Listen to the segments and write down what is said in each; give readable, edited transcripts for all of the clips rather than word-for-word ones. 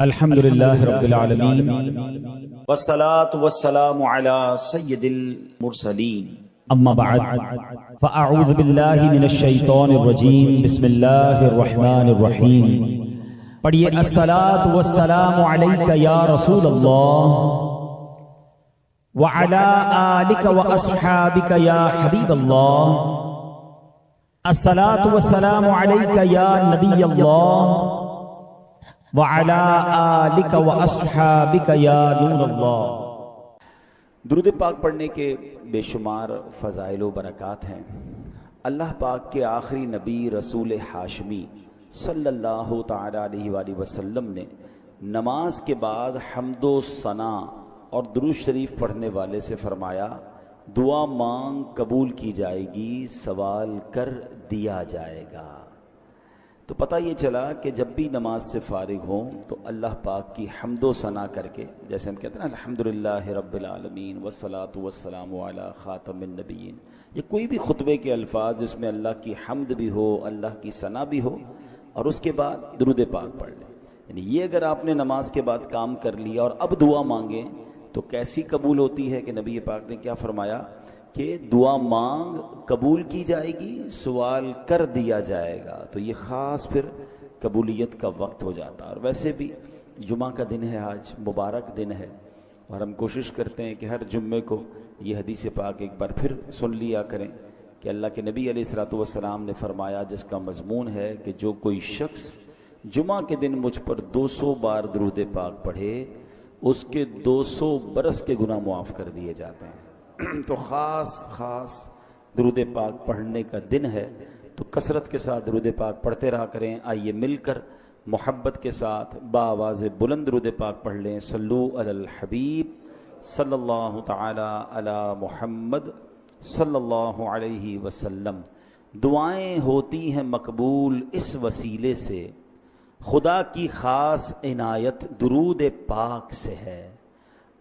الحمدللہ رب العالمین والصلاة والسلام علی سید المرسلین اما بعد فاعوذ باللہ من الشیطان الرجیم بسم اللہ الرحمن الرحیم پڑھئے الصلاة والسلام علیک یا رسول اللہ وعلی آلک واصحابک یا حبیب اللہ الصلاة والسلام علیک یا نبی اللہ وعلی آلک واصحابک یا نور اللہ۔ درود پاک پڑھنے کے بے شمار فضائل و برکات ہیں۔ اللہ پاک کے آخری نبی رسول ہاشمی صلی اللہ تعالی علیہ وآلہ وسلم نے نماز کے بعد حمد و ثنا اور درود شریف پڑھنے والے سے فرمایا، دعا مانگ قبول کی جائے گی، سوال کر دیا جائے گا۔ تو پتہ یہ چلا کہ جب بھی نماز سے فارغ ہوں تو اللہ پاک کی حمد و ثنا کر کے، جیسے ہم کہتے ہیں نا الحمدللہ رب العالمین والصلاة والسلام علی خاتم النبیین، یہ کوئی بھی خطبے کے الفاظ جس میں اللہ کی حمد بھی ہو، اللہ کی ثنا بھی ہو، اور اس کے بعد درود پاک پڑھ لیں، یعنی یہ اگر آپ نے نماز کے بعد کام کر لیا اور اب دعا مانگیں تو کیسی قبول ہوتی ہے کہ نبی پاک نے کیا فرمایا کہ دعا مانگ قبول کی جائے گی، سوال کر دیا جائے گا۔ تو یہ خاص پھر قبولیت کا وقت ہو جاتا ہے۔ اور ویسے بھی جمعہ کا دن ہے، آج مبارک دن ہے، اور ہم کوشش کرتے ہیں کہ ہر جمعے کو یہ حدیث پاک ایک بار پھر سن لیا کریں کہ اللہ کے نبی علیہ الصلوۃ والسلام نے فرمایا، جس کا مضمون ہے کہ جو کوئی شخص جمعہ کے دن مجھ پر 200 بار درود پاک پڑھے اس کے 200 برس کے گناہ معاف کر دیے جاتے ہیں۔ تو خاص درود پاک پڑھنے کا دن ہے، تو کثرت کے ساتھ درود پاک پڑھتے رہا کریں۔ آئیے مل کر محبت کے ساتھ بآواز بلند درود پاک پڑھ لیں۔ صلو علی الحبیب صلی اللہ تعالی علی محمد صلی اللہ علیہ وسلم۔ دعائیں ہوتی ہیں مقبول اس وسیلے سے، خدا کی خاص عنایت درود پاک سے ہے۔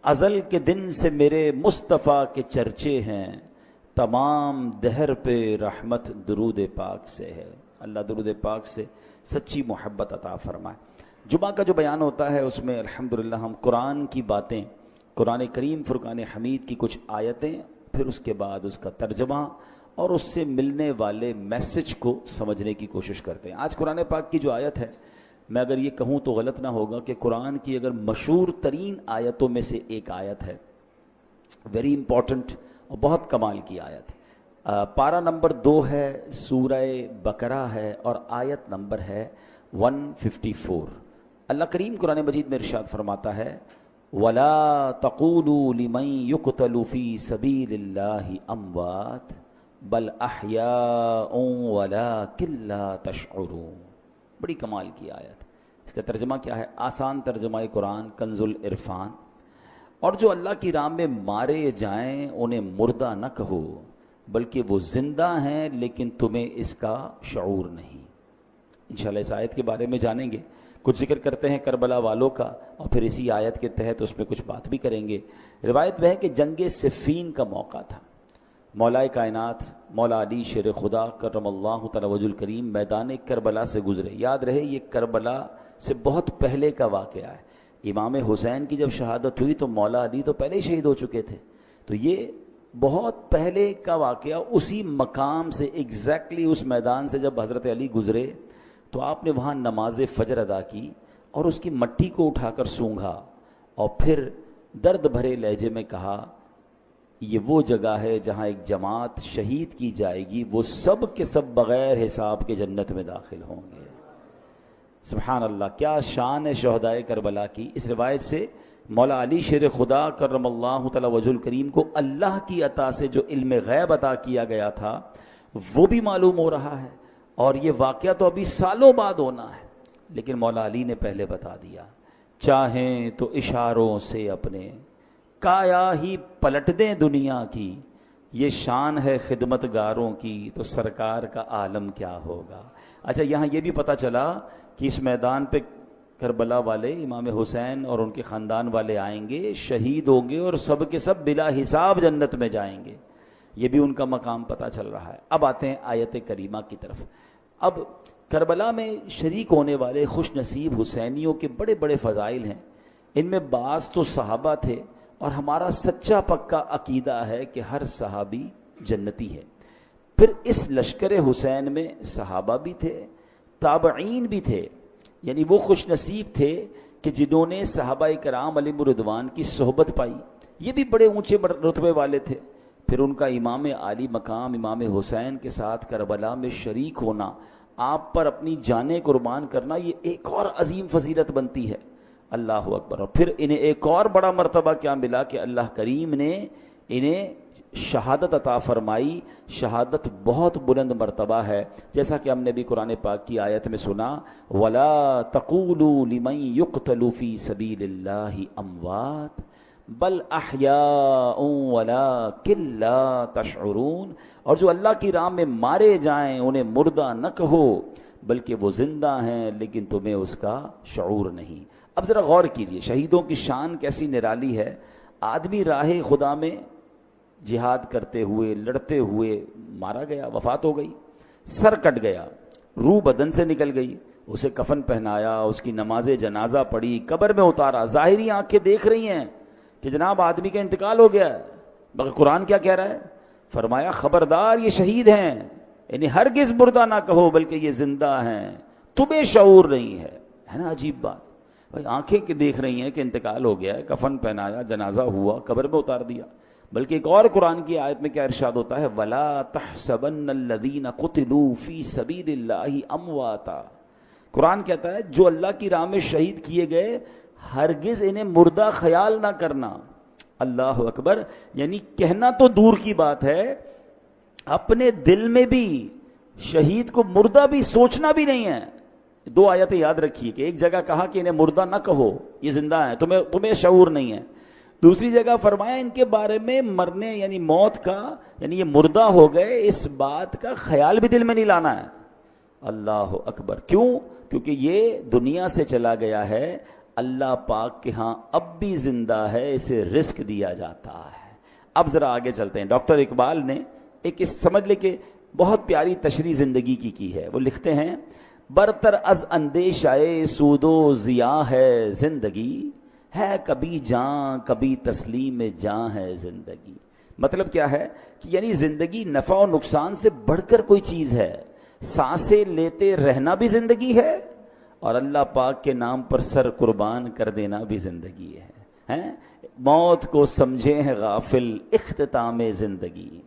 ازل کے دن سے میرے مصطفیٰ کے چرچے ہیں، تمام دہر پہ رحمت درود پاک سے ہے۔ اللہ درود پاک سے سچی محبت عطا فرمائے۔ جمعہ کا جو بیان ہوتا ہے اس میں الحمدللہ ہم قرآن کی باتیں، قرآن کریم فرقان حمید کی کچھ آیتیں، پھر اس کے بعد اس کا ترجمہ اور اس سے ملنے والے میسج کو سمجھنے کی کوشش کرتے ہیں۔ آج قرآن پاک کی جو آیت ہے، میں اگر یہ کہوں تو غلط نہ ہوگا کہ قرآن کی اگر مشہور ترین آیتوں میں سے ایک آیت ہے، ویری امپورٹنٹ اور بہت کمال کی آیت ہے۔ پارہ نمبر 2 ہے، سورہ بقرہ ہے، اور آیت نمبر ہے 154۔ اللہ کریم قرآن مجید میں ارشاد فرماتا ہے، وَلَا تَقُولُوا لِمَن يُقْتَلُ فِي سَبِيلِ اللَّهِ أَمْوَاتٌ بَلْ أَحْيَاءٌ وَلَٰكِن لَّا تَشْعُرُونَ۔ بڑی کمال کی آیت۔ اس کا ترجمہ کیا ہے؟ آسان ترجمہ قرآن کنز العرفان۔ اور جو اللہ کی راہ میں مارے جائیں انہیں مردہ نہ کہو، بلکہ وہ زندہ ہیں لیکن تمہیں اس کا شعور نہیں۔ انشاءاللہ اس آیت کے بارے میں جانیں گے، کچھ ذکر کرتے ہیں کربلا والوں کا، اور پھر اسی آیت کے تحت اس میں کچھ بات بھی کریں گے۔ روایت میں ہے کہ جنگ صفین کا موقع تھا، مولا کائنات مولا علی شیر خدا کرم اللہ تعالی وجہ الکریم میدان کربلا سے گزرے۔ یاد رہے یہ کربلا سے بہت پہلے کا واقعہ ہے۔ امام حسین کی جب شہادت ہوئی تو مولا علی تو پہلے ہی شہید ہو چکے تھے، تو یہ بہت پہلے کا واقعہ۔ اسی مقام سے ایگزیکٹلی اس میدان سے جب حضرت علی گزرے تو آپ نے وہاں نماز فجر ادا کی اور اس کی مٹی کو اٹھا کر سونگھا، اور پھر درد بھرے لہجے میں کہا، یہ وہ جگہ ہے جہاں ایک جماعت شہید کی جائے گی، وہ سب کے سب بغیر حساب کے جنت میں داخل ہوں گے۔ سبحان اللہ، کیا شان ہے شہدائے کربلا کی۔ اس روایت سے مولا علی شیر خدا کرم اللہ تعالی وجہ الکریم کو اللہ کی عطا سے جو علم غیب عطا کیا گیا تھا وہ بھی معلوم ہو رہا ہے، اور یہ واقعہ تو ابھی سالوں بعد ہونا ہے، لیکن مولا علی نے پہلے بتا دیا۔ چاہیں تو اشاروں سے اپنے کایا ہی پلٹ دیں دنیا کی، یہ شان ہے خدمت گاروں کی، تو سرکار کا عالم کیا ہوگا۔ اچھا، یہاں یہ بھی پتہ چلا کہ اس میدان پہ کربلا والے امام حسین اور ان کے خاندان والے آئیں گے، شہید ہوں گے، اور سب کے سب بلا حساب جنت میں جائیں گے۔ یہ بھی ان کا مقام پتہ چل رہا ہے۔ اب آتے ہیں آیت کریمہ کی طرف۔ اب کربلا میں شریک ہونے والے خوش نصیب حسینیوں کے بڑے بڑے فضائل ہیں. ان میں بعض تو صحابہ تھے، اور ہمارا سچا پکا عقیدہ ہے کہ ہر صحابی جنتی ہے. پھر اس لشکر حسین میں صحابہ بھی تھے، تابعین بھی تھے، یعنی وہ خوش نصیب تھے کہ جنہوں نے صحابہ کرام علیہم رضوان کی صحبت پائی. یہ بھی بڑے اونچے رتبے والے تھے. پھر ان کا امام عالی مقام امام حسین کے ساتھ کربلا میں شریک ہونا، آپ پر اپنی جانیں قربان کرنا، یہ ایک اور عظیم فضیلت بنتی ہے. اللہ اکبر. اور پھر انہیں ایک اور بڑا مرتبہ کیا ملا کہ اللہ کریم نے انہیں شہادت عطا فرمائی. شہادت بہت بلند مرتبہ ہے، جیسا کہ ہم نے بھی قرآن پاک کی آیت میں سنا، وَلَا تَقُولُوا لِمَن يُقْتَلُ فِي سَبِيلِ اللَّهِ أَمْوَاتٌ بَلْ أَحْيَاءٌ وَلَٰكِن لَّا تَشْعُرُونَ. اور جو اللہ کی راہ میں مارے جائیں انہیں مردہ نہ کہو، بلکہ وہ زندہ ہیں لیکن تمہیں اس کا شعور نہیں. اب ذرا غور کیجئے، شہیدوں کی شان کیسی نرالی ہے. آدمی راہ خدا میں جہاد کرتے ہوئے لڑتے ہوئے مارا گیا، وفات ہو گئی، سر کٹ گیا، روح بدن سے نکل گئی، اسے کفن پہنایا، اس کی نماز جنازہ پڑھی، قبر میں اتارا. ظاہری آنکھیں دیکھ رہی ہیں کہ جناب آدمی کا انتقال ہو گیا ہے، مگر قرآن کیا کہہ رہا ہے؟ فرمایا خبردار یہ شہید ہیں، یعنی ہرگز مردہ نہ کہو بلکہ یہ زندہ ہیں، تمہیں شعور نہیں ہے. ہے نا عجیب بات؟ بھائی آنکھیں کہ دیکھ رہی ہیں کہ انتقال ہو گیا ہے، کفن پہنایا، جنازہ ہوا، قبر میں اتار دیا. بلکہ ایک اور قرآن کی آیت میں کیا ارشاد ہوتا ہے؟ وَلَا تَحْسَبَنَّ الَّذِينَ قُتِلُوا فِي سَبِيلِ اللَّهِ أَمْوَاتًا. قرآن کہتا ہے جو اللہ کی راہ میں شہید کیے گئے ہرگز انہیں مردہ خیال نہ کرنا. اللہ اکبر. یعنی کہنا تو دور کی بات ہے، اپنے دل میں بھی شہید کو مردہ بھی سوچنا بھی نہیں ہے. دو آیتیں یاد رکھیے کہ ایک جگہ کہا کہ انہیں مردہ نہ کہو، یہ زندہ ہیں، تمہیں شعور نہیں ہے. دوسری جگہ فرمایا ان کے بارے میں مرنے یعنی موت کا، یعنی یہ مردہ ہو گئے، اس بات کا خیال بھی دل میں نہیں لانا ہے. اللہ اکبر. کیوں؟ کیونکہ یہ دنیا سے چلا گیا ہے، اللہ پاک کے ہاں اب بھی زندہ ہے، اسے رزق دیا جاتا ہے. اب ذرا آگے چلتے ہیں. ڈاکٹر اقبال نے ایک سمجھ لے کہ بہت پیاری تشریح زندگی کی ہے. وہ لکھتے ہیں برتر از اندیشہ سود و ضیاء ہے زندگی، ہے کبھی جاں کبھی تسلیم جاں ہے زندگی. مطلب کیا ہے کہ یعنی زندگی نفع و نقصان سے بڑھ کر کوئی چیز ہے. سانسیں لیتے رہنا بھی زندگی ہے، اور اللہ پاک کے نام پر سر قربان کر دینا بھی زندگی ہے. موت کو سمجھے ہیں غافل اختتام زندگی،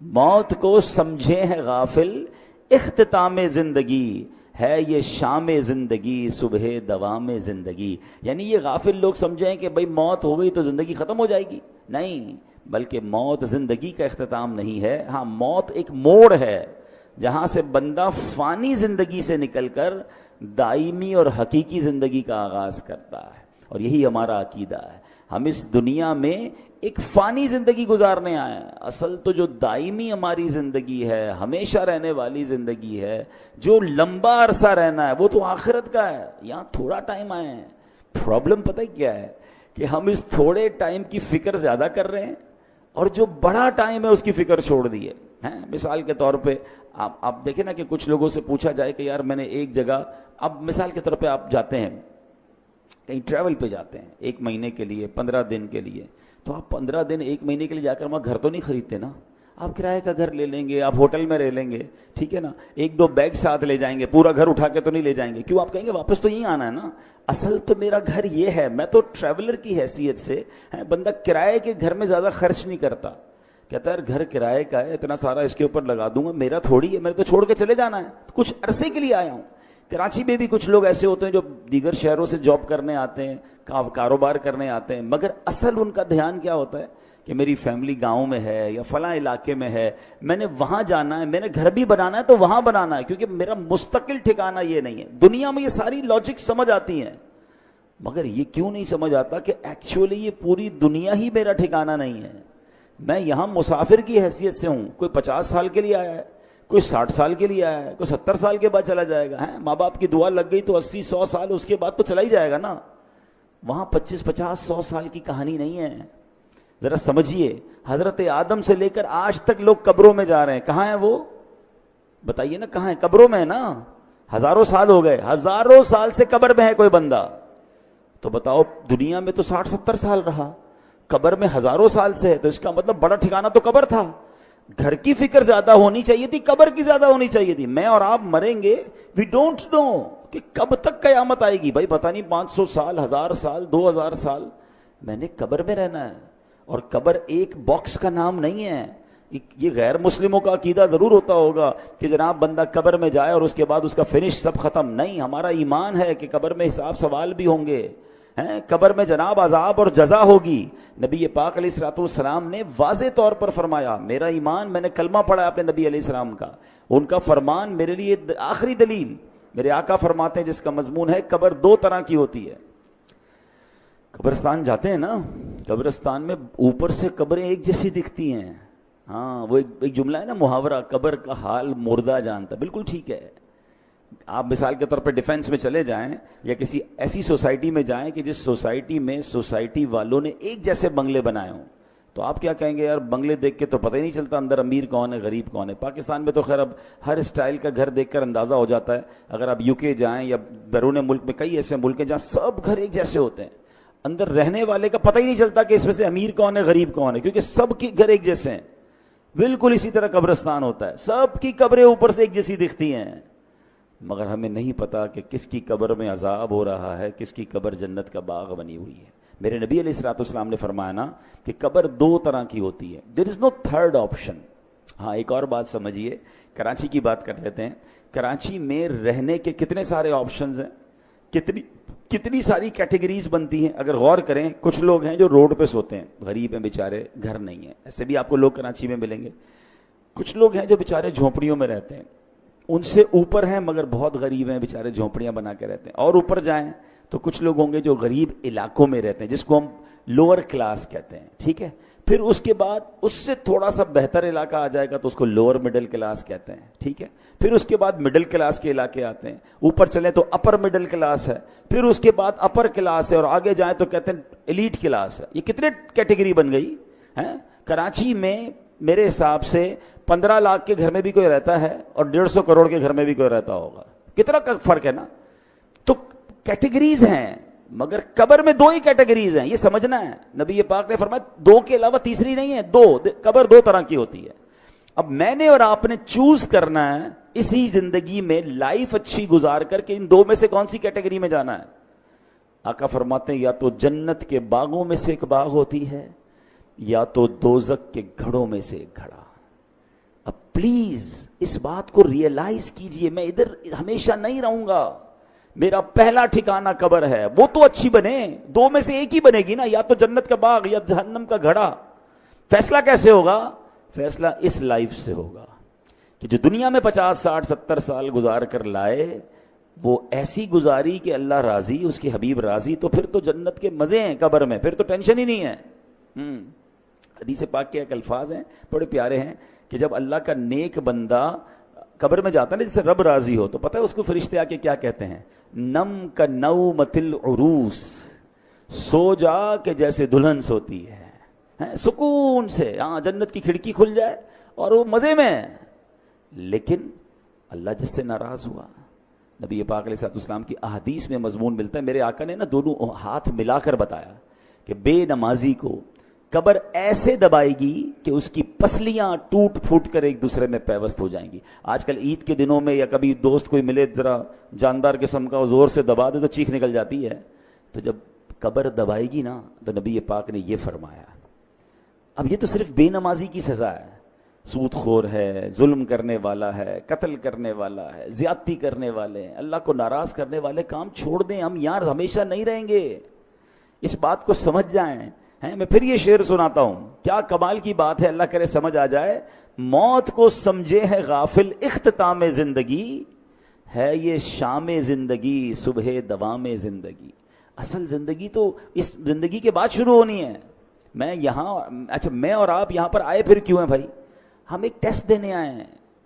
موت کو سمجھے ہیں غافل اختتام زندگی، ہے یہ شام زندگی صبح دوام زندگی. یعنی یہ غافل لوگ سمجھیں کہ بھئی موت ہو گئی تو زندگی ختم ہو جائے گی. نہیں، بلکہ موت زندگی کا اختتام نہیں ہے. ہاں، موت ایک موڑ ہے جہاں سے بندہ فانی زندگی سے نکل کر دائمی اور حقیقی زندگی کا آغاز کرتا ہے. اور یہی ہمارا عقیدہ ہے. ہم اس دنیا میں ایک فانی زندگی گزارنے آئے ہیں. اصل تو جو دائمی ہماری زندگی ہے، ہمیشہ رہنے والی زندگی ہے، جو لمبا عرصہ رہنا ہے، وہ تو آخرت کا ہے. یہاں تھوڑا ٹائم آئے ہیں. پرابلم پتہ کیا ہے کہ ہم اس تھوڑے ٹائم کی فکر زیادہ کر رہے ہیں، اور جو بڑا ٹائم ہے اس کی فکر چھوڑ دی ہے. مثال کے طور پہ آپ دیکھیں نا کہ کچھ لوگوں سے پوچھا جائے کہ یار میں نے ایک جگہ، اب مثال کے طور پہ آپ جاتے ہیں کہیں ٹریول پہ جاتے ہیں 1 مہینے کے لیے، 15 دن کے لیے، تو آپ 15 دن 1 مہینے کے لیے جا کر وہاں گھر تو نہیں خریدتے نا. آپ کرائے کا گھر لے لیں گے، آپ ہوٹل میں رہ لیں گے، ٹھیک ہے نا. 1-2 بیگ ساتھ لے جائیں گے، پورا گھر اٹھا کے تو نہیں لے جائیں گے. کیوں؟ آپ کہیں گے واپس تو یہیں آنا ہے نا. اصل تو میرا گھر یہ ہے، میں تو ٹریولر کی حیثیت سے بندہ کرائے کے گھر میں زیادہ خرچ نہیں کرتا. کہتا ہے گھر کرائے کا ہے، اتنا سارا اس کے اوپر لگا دوں گا، میرا تھوڑی ہے، میں تو چھوڑ کے چلے جانا ہے، کچھ عرصے کے لیے آیا ہوں. کراچی میں بھی کچھ لوگ ایسے ہوتے ہیں جو دیگر شہروں سے جاب کرنے آتے ہیں، کاروبار کرنے آتے ہیں، مگر اصل ان کا دھیان کیا ہوتا ہے کہ میری فیملی گاؤں میں ہے یا فلاں علاقے میں ہے، میں نے وہاں جانا ہے، میں نے گھر بھی بنانا ہے تو وہاں بنانا ہے، کیونکہ میرا مستقل ٹھکانہ یہ نہیں ہے. دنیا میں یہ ساری لاجک سمجھ آتی ہیں، مگر یہ کیوں نہیں سمجھ آتا کہ ایکچولی یہ پوری دنیا ہی میرا ٹھکانہ نہیں ہے. میں یہاں مسافر کی حیثیت سے ہوں. کوئی 50 سال کے لیے آیا ہے، کوئی 60 سال کے لیے آیا ہے، کوئی 70 سال کے بعد چلا جائے گا. ماں باپ کی دعا لگ گئی تو 80-100 سال اس کے بعد تو چلا ہی جائے گا نا. وہاں 25-50-100 سال کی کہانی نہیں ہے. ذرا سمجھیے، حضرت آدم سے لے کر آج تک لوگ قبروں میں جا رہے ہیں. کہاں ہیں وہ؟ بتائیے نا، کہاں ہیں؟ قبروں میں ہے نا. ہزاروں سال ہو گئے، ہزاروں سال سے قبر میں ہے کوئی بندہ، تو بتاؤ دنیا میں تو 60-70 سال رہا، قبر میں ہزاروں سال سے ہے، تو اس کا مطلب بڑا ٹھکانہ تو قبر تھا۔ گھر کی فکر زیادہ ہونی چاہیے تھی، قبر کی زیادہ ہونی چاہیے تھی۔ میں اور آپ مریں گے، وی ڈونٹ نو کہ کب تک قیامت آئے گی، بھائی پتہ نہیں 500 سال، 1000 سال، 2000 سال میں نے قبر میں رہنا ہے۔ اور قبر ایک باکس کا نام نہیں ہے۔ یہ غیر مسلموں کا عقیدہ ضرور ہوتا ہوگا کہ جناب بندہ قبر میں جائے اور اس کے بعد اس کا فنش سب ختم، نہیں، ہمارا ایمان ہے کہ قبر میں حساب سوال بھی ہوں گے، قبر میں جناب عذاب اور جزا ہوگی۔ نبی پاک علیہ الصلوۃ والسلام نے واضح طور پر فرمایا، میرا ایمان، میں نے کلمہ پڑھا اپنے نبی علیہ السلام کا، ان کا فرمان میرے لیے آخری دلیل۔ میرے آقا فرماتے ہیں جس کا مضمون ہے قبر دو طرح کی ہوتی ہے۔ قبرستان جاتے ہیں نا، قبرستان میں اوپر سے قبریں ایک جیسی دکھتی ہیں، ہاں وہ ایک جملہ ہے نا محاورہ، قبر کا حال مردہ جانتا، بالکل ٹھیک ہے۔ آپ مثال کے طور پہ ڈیفینس میں چلے جائیں یا کسی ایسی سوسائٹی میں جائیں کہ جس سوسائٹی میں سوسائٹی والوں نے ایک جیسے بنگلے بنائے ہوں، تو آپ کیا کہیں گے، یار بنگلے دیکھ کے تو پتہ ہی نہیں چلتا اندر امیر کون ہے غریب کون ہے۔ پاکستان میں تو خیر اب ہر اسٹائل کا گھر دیکھ کر اندازہ ہو جاتا ہے۔ اگر آپ یو کے جائیں یا بیرون ملک میں کئی ایسے ملک ہیں جہاں سب گھر ایک جیسے ہوتے ہیں، اندر رہنے والے کا پتہ ہی نہیں چلتا کہ اس میں سے امیر کون ہے غریب کون ہے، کیونکہ سب کے گھر ایک جیسے ہیں۔ بالکل اسی طرح قبرستان ہوتا ہے، سب کی قبریں اوپر سے ایک جیسی دکھتی ہیں، مگر ہمیں نہیں پتا کہ کس کی قبر میں عذاب ہو رہا ہے، کس کی قبر جنت کا باغ بنی ہوئی ہے۔ میرے نبی علیہ الصلوۃ والسلام نے فرمایا نا کہ قبر دو طرح کی ہوتی ہے، دیر از نو تھرڈ آپشن۔ ہاں ایک اور بات سمجھیے، کراچی کی بات کر لیتے ہیں۔ کراچی میں رہنے کے کتنے سارے آپشنز ہیں، کتنی ساری کیٹیگریز بنتی ہیں۔ اگر غور کریں، کچھ لوگ ہیں جو روڈ پہ سوتے ہیں، غریب ہیں بیچارے، گھر نہیں ہے، ایسے بھی آپ کو لوگ کراچی میں ملیں گے۔ کچھ لوگ ہیں جو بیچارے جھونپڑیوں میں رہتے ہیں، ان سے اوپر ہیں مگر بہت غریب ہیں، بیچارے جھونپڑیاں بنا کے رہتے ہیں۔ اور اوپر جائیں تو کچھ لوگ ہوں گے جو غریب علاقوں میں رہتے ہیں، جس کو ہم لوور کلاس کہتے ہیں، ٹھیک ہے۔ پھر اس کے بعد اس سے تھوڑا سا بہتر علاقہ آ جائے گا تو اس کو لوور مڈل کلاس کہتے ہیں، ٹھیک ہے۔ پھر اس کے بعد مڈل کلاس کے علاقے آتے ہیں، اوپر چلیں تو اپر مڈل کلاس ہے، پھر اس کے بعد اپر کلاس ہے، اور آگے جائیں تو کہتے ہیں ایلیٹ کلاس ہے۔ یہ کتنے کیٹیگری بن گئی ہیں۔ کراچی میں میرے حساب سے 15 لاکھ کے گھر میں بھی کوئی رہتا ہے اور 150 کروڑ کے گھر میں بھی کوئی رہتا ہوگا، کتنا فرق ہے نا۔ تو کیٹیگریز ہیں، مگر قبر میں دو ہی کیٹیگریز ہیں، یہ سمجھنا ہے۔ نبی پاک نے فرمایا دو کے علاوہ تیسری نہیں ہے، قبر دو طرح کی ہوتی ہے۔ اب میں نے اور آپ نے چوز کرنا ہے اسی زندگی میں لائف اچھی گزار کر کے ان دو میں سے کون سی کیٹیگری میں جانا ہے۔ آقا فرماتے ہیں یا تو جنت کے باغوں میں سے ایک باغ ہوتی ہے یا تو دوزخ کے گھڑوں میں سے ایک گھڑا۔ اب پلیز اس بات کو ریئلائز کیجئے، میں ادھر ہمیشہ نہیں رہوں گا، میرا پہلا ٹھکانہ قبر ہے، وہ تو اچھی بنے، دو میں سے ایک ہی بنے گی نا، یا تو جنت کا باغ یا جہنم کا گھڑا۔ فیصلہ کیسے ہوگا؟ فیصلہ اس لائف سے ہوگا کہ جو دنیا میں 50 60 70 سال گزار کر لائے وہ ایسی گزاری کہ اللہ راضی، اس کے حبیب راضی، تو پھر تو جنت کے مزے ہیں قبر میں، پھر تو ٹینشن ہی نہیں ہے۔ حدیث پاک کے ایک الفاظ ہیں بڑے پیارے ہیں کہ جب اللہ کا نیک بندہ قبر میں جاتا ہے نا، جسے رب راضی ہو، تو پتہ ہے اس کو فرشتے آ کے کیا کہتے ہیں؟ نم کا نومۃ العروس، سو جا کہ جیسے دلہن سوتی ہے، سکون سے، ہاں جنت کی کھڑکی کھل جائے اور وہ مزے میں۔ لیکن اللہ جس سے ناراض ہوا، نبی پاک علیہ الصلوۃ والسلام کی احادیث میں مضمون ملتا ہے، میرے آقا نے نا دونوں ہاتھ ملا کر بتایا کہ بے نمازی کو قبر ایسے دبائے گی کہ اس کی پسلیاں ٹوٹ پھوٹ کر ایک دوسرے میں پیوست ہو جائیں گی۔ آج کل عید کے دنوں میں یا کبھی دوست کوئی ملے ذرا جاندار قسم کا، زور سے دبا دے تو چیخ نکل جاتی ہے، تو جب قبر دبائے گی نا تو نبی پاک نے یہ فرمایا۔ اب یہ تو صرف بے نمازی کی سزا ہے، سود خور ہے، ظلم کرنے والا ہے، قتل کرنے والا ہے، زیادتی کرنے والے ہیں، اللہ کو ناراض کرنے والے کام چھوڑ دیں، ہم یار ہمیشہ نہیں رہیں گے، اس بات کو سمجھ جائیں۔ میں پھر یہ شعر سناتا ہوں، کیا کمال کی بات ہے، اللہ کرے سمجھ آ جائے۔ موت کو سمجھے ہے غافل اختتام زندگی، ہے یہ شام زندگی صبح دوام زندگی۔ اصل زندگی تو اس زندگی کے بعد شروع ہونی ہے۔ میں اور آپ یہاں پر آئے پھر کیوں ہیں بھائی؟ ہم ایک ٹیسٹ دینے آئے ہیں،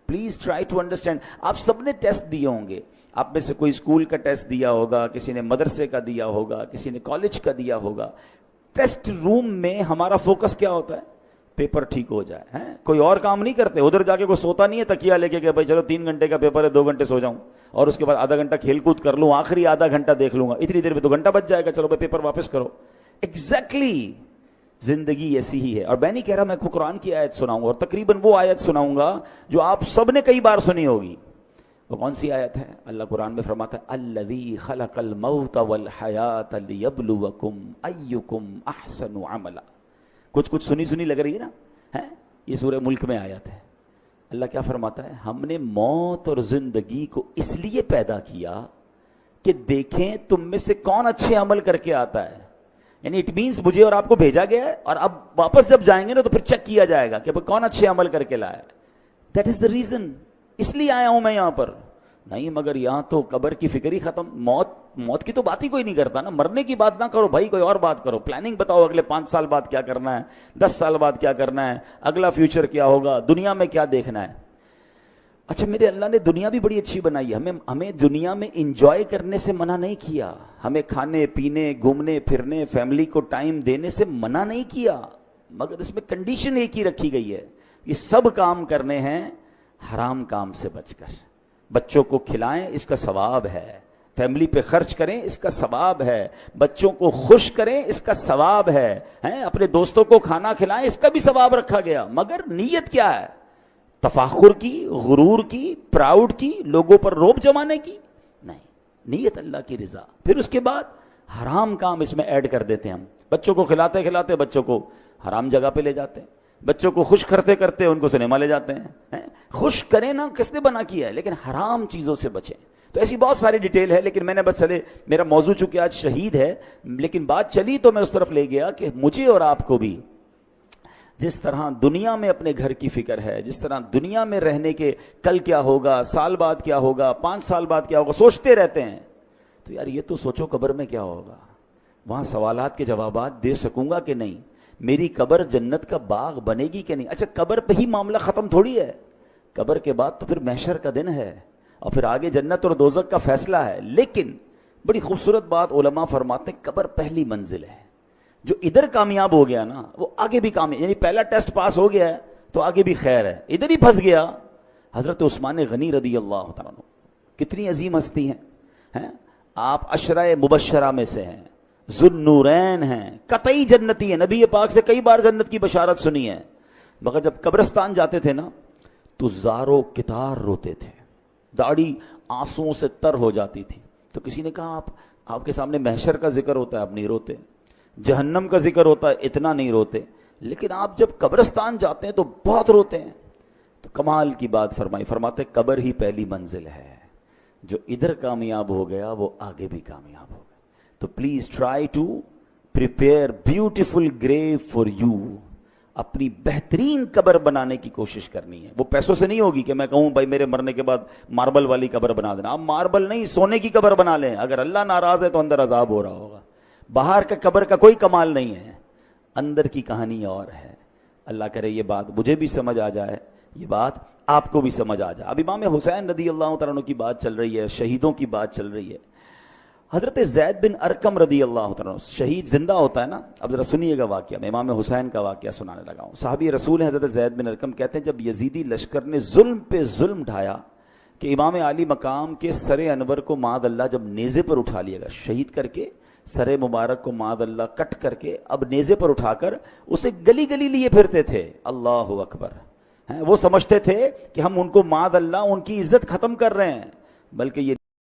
پلیز ٹرائی ٹو انڈرسٹینڈ۔ آپ سب نے ٹیسٹ دیے ہوں گے، آپ میں سے کوئی اسکول کا ٹیسٹ دیا ہوگا، کسی نے مدرسے کا دیا ہوگا، کسی نے کالج کا دیا ہوگا۔ ٹیسٹ روم میں ہمارا فوکس کیا ہوتا ہے؟ پیپر ٹھیک ہو جائے. ہیں کوئی اور کام نہیں کرتے, ادھر جا کے کوئی سوتا نہیں ہے تکیہ لے کے کہ بھائی چلو 3 گھنٹے کا پیپر ہے 2 گھنٹے سو جاؤں اور اس کے بعد آدھا گھنٹہ کھیل کود کر لوں, آخری آدھا گھنٹہ دیکھ لوں گا, اتنی دیر میں 2 گھنٹہ بچ جائے گا, چلو بھائی پیپر واپس کرو. ایگزیکٹلی زندگی ایسی ہی ہے. اور میں نہیں کہہ رہا میں کو قرآن کی آیت سناؤں گا, اور تقریباً وہ آیت سناؤں گا جو آپ سب نے کئی بار سنی ہوگی. وہ کون سی آیت ہے؟ اللہ قرآن میں فرماتا ہے الذی خلق الموت والحیات لیبلوکم ایکم احسن عملا. کچھ سنی لگ رہی ہے نا, یہ سورہ ملک میں آیت ہے. اللہ کیا فرماتا ہے؟ ہم نے موت اور زندگی کو اس لیے پیدا کیا کہ دیکھیں تم میں سے کون اچھے عمل کر کے آتا ہے. یعنی اٹ مینس مجھے اور آپ کو بھیجا گیا ہے, اور اب واپس جب جائیں گے نا تو پھر چیک کیا جائے گا کہ کون اچھے عمل کر کے لایا. دیٹ از دا ریزن, اس لیے آیا ہوں میں یہاں پر. نہیں مگر یہاں تو قبر کی فکر ہی ختم, موت کی تو بات ہی کوئی نہیں کرتا نا. مرنے کی بات نہ کرو بھائی, کوئی اور بات کرو. پلاننگ بتاؤ اگلے 5 سال بعد کیا کرنا ہے, 10 سال بعد کیا کرنا ہے, اگلا فیوچر کیا ہوگا, دنیا میں کیا دیکھنا ہے. اچھا میرے اللہ نے دنیا بھی بڑی اچھی بنائی ہے, ہمیں دنیا میں انجوائے کرنے سے منع نہیں کیا, ہمیں کھانے پینے گھومنے پھرنے فیملی کو ٹائم دینے سے منع نہیں کیا, مگر اس میں کنڈیشن ایک ہی رکھی گئی ہے, یہ سب کام کرنے ہیں حرام کام سے بچ کر. بچوں کو کھلائیں اس کا ثواب ہے, فیملی پہ خرچ کریں اس کا ثواب ہے, بچوں کو خوش کریں اس کا ثواب ہے, اپنے دوستوں کو کھانا کھلائیں اس کا بھی ثواب رکھا گیا. مگر نیت کیا ہے؟ تفاخر کی, غرور کی, پراؤڈ کی, لوگوں پر روب جمانے کی نہیں. نیت اللہ کی رضا. پھر اس کے بعد حرام کام اس میں ایڈ کر دیتے ہیں ہم. بچوں کو کھلاتے کھلاتے بچوں کو حرام جگہ پہ لے جاتے ہیں, بچوں کو خوش کرتے کرتے ان کو سنیما لے جاتے ہیں. خوش کریں نا, کس نے بنا کیا ہے, لیکن حرام چیزوں سے بچیں. تو ایسی بہت ساری ڈیٹیل ہے, لیکن میں نے بس چلے, میرا موضوع چونکہ آج شہید ہے, لیکن بات چلی تو میں اس طرف لے گیا کہ مجھے اور آپ کو بھی جس طرح دنیا میں اپنے گھر کی فکر ہے, جس طرح دنیا میں رہنے کے کل کیا ہوگا, سال بعد کیا ہوگا, 5 سال بعد کیا ہوگا, سوچتے رہتے ہیں. تو یار یہ تو سوچو قبر میں کیا ہوگا, وہاں سوالات کے جوابات دے سکوں گا کہ نہیں, میری قبر جنت کا باغ بنے گی کہ نہیں. اچھا قبر پہ ہی معاملہ ختم تھوڑی ہے, قبر کے بعد تو پھر محشر کا دن ہے, اور پھر آگے جنت اور دوزخ کا فیصلہ ہے. لیکن بڑی خوبصورت بات علماء فرماتے ہیں, قبر پہلی منزل ہے. جو ادھر کامیاب ہو گیا نا وہ آگے بھی کامیاب, یعنی پہلا ٹیسٹ پاس ہو گیا ہے تو آگے بھی خیر ہے. ادھر ہی پھنس گیا. حضرت عثمان غنی رضی اللہ تعالیٰ عنہ کتنی عظیم ہستی ہیں, آپ عشرہ مبشرہ میں سے ہیں, ذوالنورین ہیں, قطعی جنتی ہیں, نبی پاک سے کئی بار جنت کی بشارت سنی ہے. مگر جب قبرستان جاتے تھے نا تو زارو کتار روتے تھے, داڑھی آنسوؤں سے تر ہو جاتی تھی. تو کسی نے کہا آپ کے سامنے محشر کا ذکر ہوتا ہے, آپ نہیں روتے, جہنم کا ذکر ہوتا ہے اتنا نہیں روتے, لیکن آپ جب قبرستان جاتے ہیں تو بہت روتے ہیں. تو کمال کی بات فرمائی, فرماتے قبر ہی پہلی منزل ہے, جو ادھر کامیاب ہو گیا وہ آگے بھی کامیاب ہو گیا. تو please try to prepare beautiful grave for you. اپنی بہترین قبر بنانے کی کوشش کرنی ہے. وہ پیسوں سے نہیں ہوگی کہ میں کہوں بھائی میرے مرنے کے بعد ماربل والی قبر بنا دینا. آپ ماربل نہیں, سونے کی قبر بنا لیں. اگر اللہ ناراض ہے تو اندر عذاب ہو رہا ہوگا. باہر کا قبر کا کوئی کمال نہیں ہے, اندر کی کہانی اور ہے. اللہ کرے یہ بات مجھے بھی سمجھ آ جائے, یہ بات آپ کو بھی سمجھ آ جائے. اب امام حسین رضی اللہ تعالیٰ عنہ کی بات چل رہی ہے, شہیدوں کی بات چل رہی ہے. حضرت زید بن ارقم رضی اللہ تعالیٰ عنہ, شہید زندہ ہوتا ہے نا. اب ذرا سنیے گا واقعہ, میں امام حسین کا واقعہ سنانے لگا ہوں. صحابی رسول ہیں حضرت زید بن ارقم, کہتے ہیں جب یزیدی لشکر نے ظلم پہ ظلم ڈھایا کہ امام عالی مقام کے سر انور کو معاذ اللہ جب نیزے پر اٹھا لیا گیا, شہید کر کے سر مبارک کو معاذ اللہ کٹ کر کے اب نیزے پر اٹھا کر اسے گلی گلی لیے پھرتے تھے. اللہ اکبر. وہ سمجھتے تھے کہ ہم ان کو معاذ اللہ ان کی عزت ختم کر رہے ہیں, بلکہ یہ